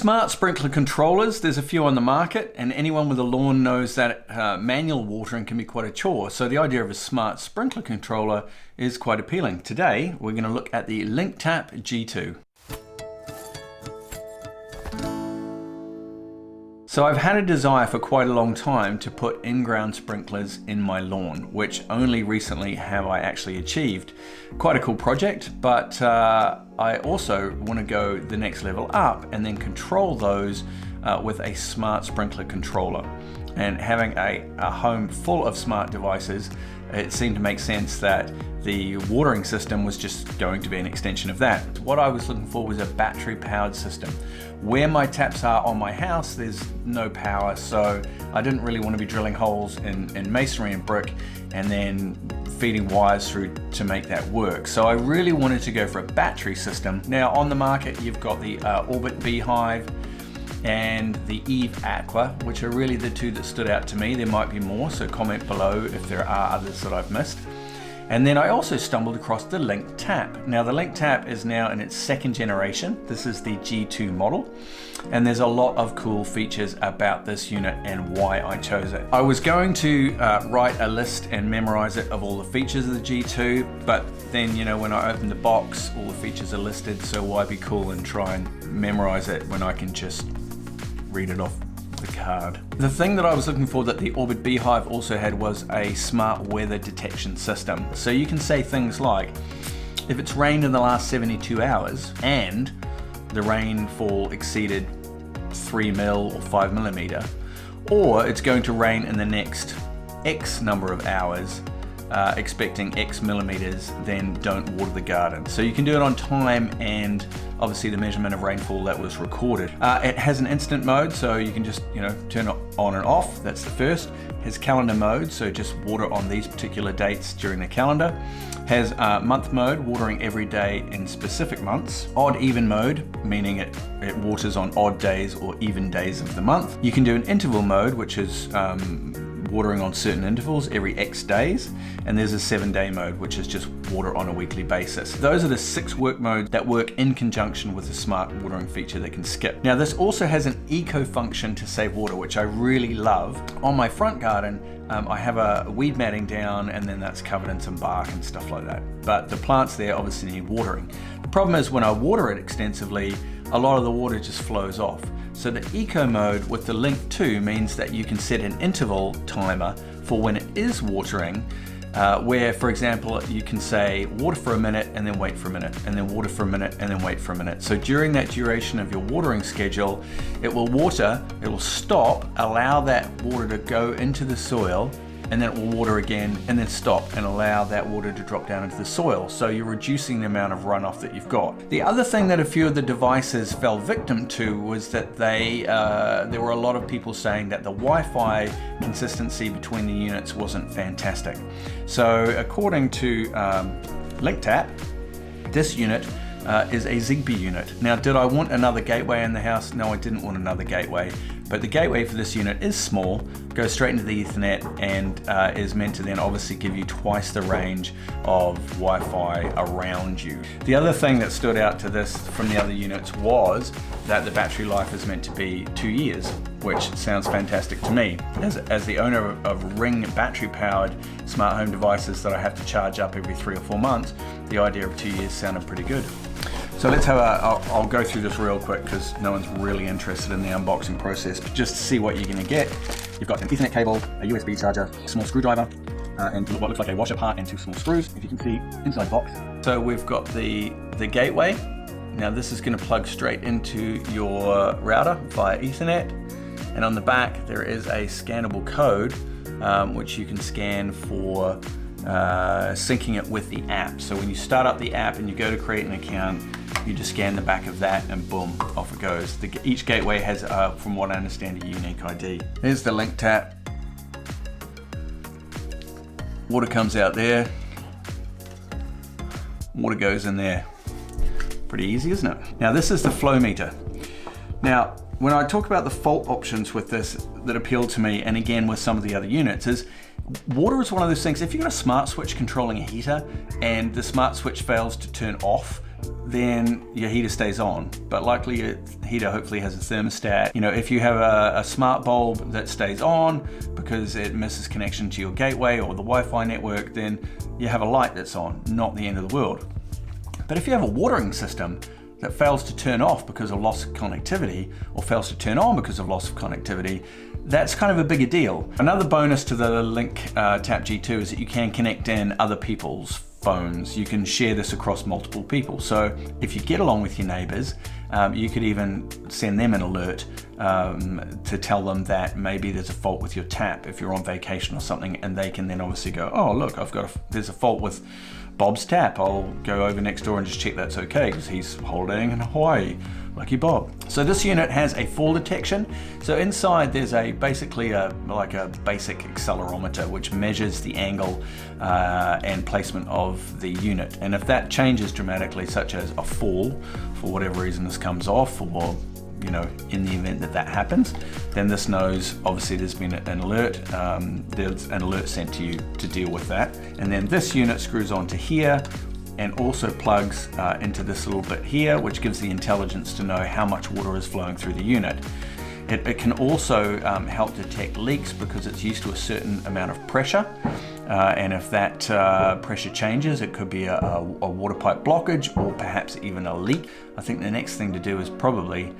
Smart sprinkler controllers, there's a few on the market, and anyone with a lawn knows that manual watering can be quite a chore. So the idea of a smart sprinkler controller is quite appealing. Today, we're going to look at the LinkTap G2. So I've had a desire for quite a long time to put in-ground sprinklers in my lawn, which only recently have I actually achieved. Quite a cool project, but I also want to go the next level up and then control those with a smart sprinkler controller. And having a home full of smart devices, it seemed to make sense that the watering system was just going to be an extension of that. What I was looking for was a battery powered system. Where my taps are on my house, there's no power, so I didn't really want to be drilling holes in masonry and brick and then feeding wires through to make that work. So I really wanted to go for a battery system. Now on the market, you've got the Orbit Beehive and the Eve Aqua, which are really the two that stood out to me. There might be more, so comment below if there are others that I've missed. And then I also stumbled across the LinkTap. Now the LinkTap is now in its second generation. This is the G2 model. And there's a lot of cool features about this unit and why I chose it. I was going to write a list and memorize it of all the features of the G2, but then, you know, when I opened the box, all the features are listed, so why be cool and try and memorize it when I can just read it off the card. The thing that I was looking for that the Orbit Beehive also had was a smart weather detection system. So you can say things like, if it's rained in the last 72 hours and the rainfall exceeded 3 mil or 5 millimeter, or it's going to rain in the next X number of hours, expecting X millimeters, then don't water the garden. So you can do it on time and obviously the measurement of rainfall that was recorded. It has an instant mode, so you can just, you know, turn it on and off. That's the first. It has calendar mode, so just water on these particular dates during the calendar. Has month mode, watering every day in specific months. Odd even mode, meaning it waters on odd days or even days of the month. You can do an interval mode, which is watering on certain intervals every X days, and there's a 7-day mode, which is just water on a weekly basis. Those are the 6 work modes that work in conjunction with the smart watering feature that can skip. Now this also has an eco function to save water, which I really love. On my front garden, I have a weed matting down and then that's covered in some bark and stuff like that. But the plants there obviously need watering. The problem is when I water it extensively, a lot of the water just flows off. So the eco mode with the Link 2 means that you can set an interval timer for when it is watering, where, for example, you can say water for a minute and then wait for a minute, and then water for a minute and then wait for a minute. So during that duration of your watering schedule, it will water, it will stop, allow that water to go into the soil, and then it will water again and then stop and allow that water to drop down into the soil. So you're reducing the amount of runoff that you've got. The other thing that a few of the devices fell victim to was that there were a lot of people saying that the Wi-Fi consistency between the units wasn't fantastic. So according to LinkTap, this unit is a Zigbee unit. Now, did I want another gateway in the house? No, I didn't want another gateway. But the gateway for this unit is small, goes straight into the Ethernet, and is meant to then obviously give you twice the range of Wi-Fi around you. The other thing that stood out to this from the other units was that the battery life is meant to be 2 years, which sounds fantastic to me. As the owner of Ring battery powered smart home devices that I have to charge up every 3 or 4 months, the idea of 2 years sounded pretty good. So let's have I'll go through this real quick because no one's really interested in the unboxing process, but just to see what you're gonna get. You've got an Ethernet cable, a USB charger, a small screwdriver, and what looks like a washer part and 2 small screws, if you can see inside the box. So we've got the gateway. Now this is gonna plug straight into your router via Ethernet. And on the back, there is a scannable code, which you can scan for syncing it with the app. So when you start up the app and you go to create an account, you just scan the back of that and boom, off it goes. Each gateway has, from what I understand, a unique ID. Here's the LinkTap. Water comes out there. Water goes in there. Pretty easy, isn't it? Now this is the flow meter. Now, when I talk about the fault options with this that appeal to me, and again with some of the other units, is water is one of those things. If you've got a smart switch controlling a heater and the smart switch fails to turn off then your heater stays on, but likely your heater hopefully has a thermostat. You know, if you have a smart bulb that stays on because it misses connection to your gateway or the Wi-Fi network, then you have a light that's on, not the end of the world. But if you have a watering system that fails to turn off because of loss of connectivity, or fails to turn on because of loss of connectivity, that's kind of a bigger deal. Another bonus to the LinkTap G2 is that you can connect in other people's phones. You can share this across multiple people. So if you get along with your neighbors, you could even send them an alert to tell them that maybe there's a fault with your tap if you're on vacation or something, and they can then obviously go, oh look, there's a fault with Bob's tap. I'll go over next door and just check that's okay because he's holidaying in Hawaii. Lucky Bob. So this unit has a fall detection. So inside there's basically like a basic accelerometer which measures the angle and placement of the unit. And if that changes dramatically, such as a fall, for whatever reason this comes off, or you know, in the event that that happens, then this knows obviously there's been an alert. There's an alert sent to you to deal with that. And then this unit screws onto here and also plugs into this little bit here, which gives the intelligence to know how much water is flowing through the unit. It can also help detect leaks because it's used to a certain amount of pressure. And if that pressure changes, it could be a water pipe blockage or perhaps even a leak. I think the next thing to do is probably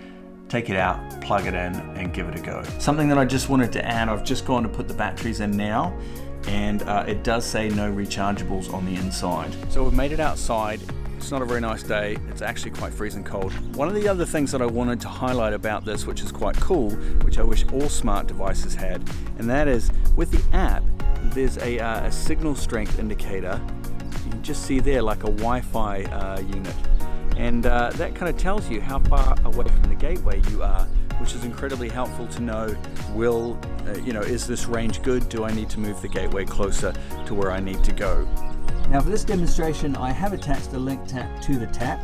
take it out, plug it in, and give it a go. Something that I just wanted to add, I've just gone to put the batteries in now, and it does say no rechargeables on the inside. So we've made it outside. It's not a very nice day. It's actually quite freezing cold. One of the other things that I wanted to highlight about this, which is quite cool, which I wish all smart devices had, and that is with the app, there's a signal strength indicator. You can just see there like a Wi-Fi unit. And that kind of tells you how far away from the gateway you are, which is incredibly helpful to know, is this range good? Do I need to move the gateway closer to where I need to go? Now for this demonstration, I have attached the LinkTap to the tap.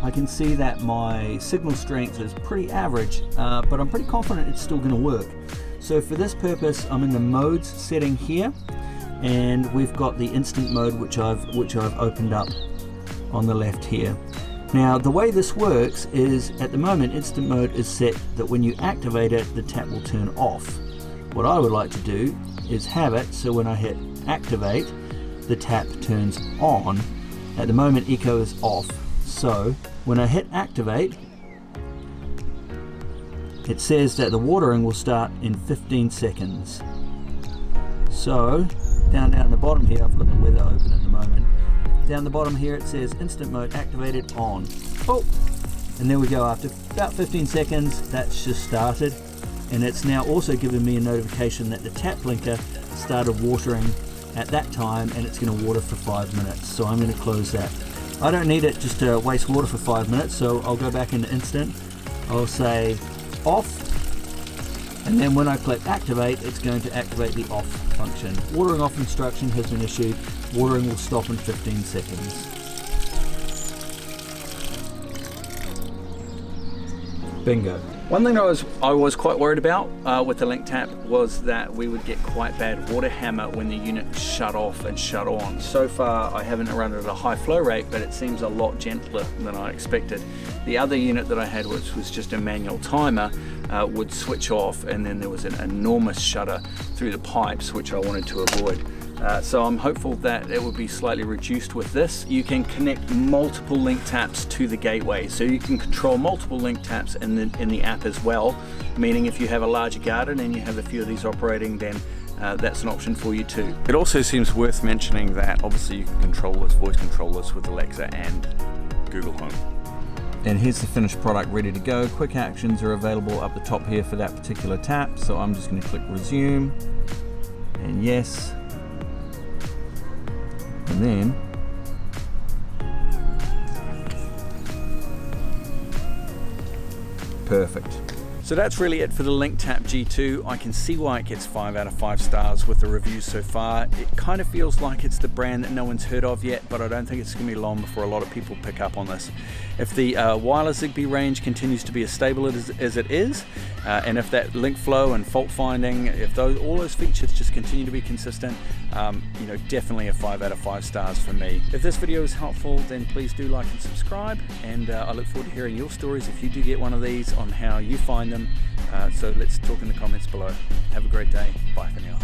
I can see that my signal strength is pretty average, but I'm pretty confident it's still going to work. So for this purpose, I'm in the modes setting here, and we've got the instant mode, which I've opened up on the left here. Now the way this works is, at the moment, instant mode is set that when you activate it, the tap will turn off. What I would like to do is have it so when I hit activate, the tap turns on. At the moment, echo is off. So when I hit activate, it says that the watering will start in 15 seconds. So down the bottom here, I've got the weather open at the moment. Down the bottom here it says instant mode activated on. Oh, and there we go. After about 15 seconds, that's just started, and it's now also given me a notification that the tap blinker started watering at that time, and it's going to water for 5 minutes. So I'm going to close that. I don't need it just to waste water for 5 minutes, so I'll go back into instant. I'll say off, and then when I click activate, it's going to activate the off function. Watering off instruction has been issued. Watering will stop in 15 seconds. Bingo. One thing I was quite worried about with the LinkTap was that we would get quite bad water hammer when the unit shut off and shut on. So far I haven't run it at a high flow rate, but it seems a lot gentler than I expected. The other unit that I had, which was just a manual timer, would switch off, and then there was an enormous shudder through the pipes, which I wanted to avoid. So I'm hopeful that it will be slightly reduced with this. You can connect multiple LinkTaps to the gateway, so you can control multiple LinkTaps in the app as well, meaning if you have a larger garden and you have a few of these operating, then that's an option for you too. It also seems worth mentioning that obviously you can control this, voice control this with Alexa and Google Home. And here's the finished product ready to go. Quick actions are available up the top here for that particular tap, so I'm just going to click resume and yes. And then perfect. So that's really it for the LinkTap G2. I can see why it gets 5 out of 5 stars with the reviews so far. It kind of feels like it's the brand that no one's heard of yet, but I don't think it's going to be long before a lot of people pick up on this. If the wireless Zigbee range continues to be as stable as it is, And if that link flow and fault finding, if all those features just continue to be consistent, you know, definitely a 5 out of 5 stars for me. If this video is helpful, then please do like and subscribe, and I look forward to hearing your stories if you do get one of these, on how you find them. So let's talk in the comments below. Have a great day. Bye for now.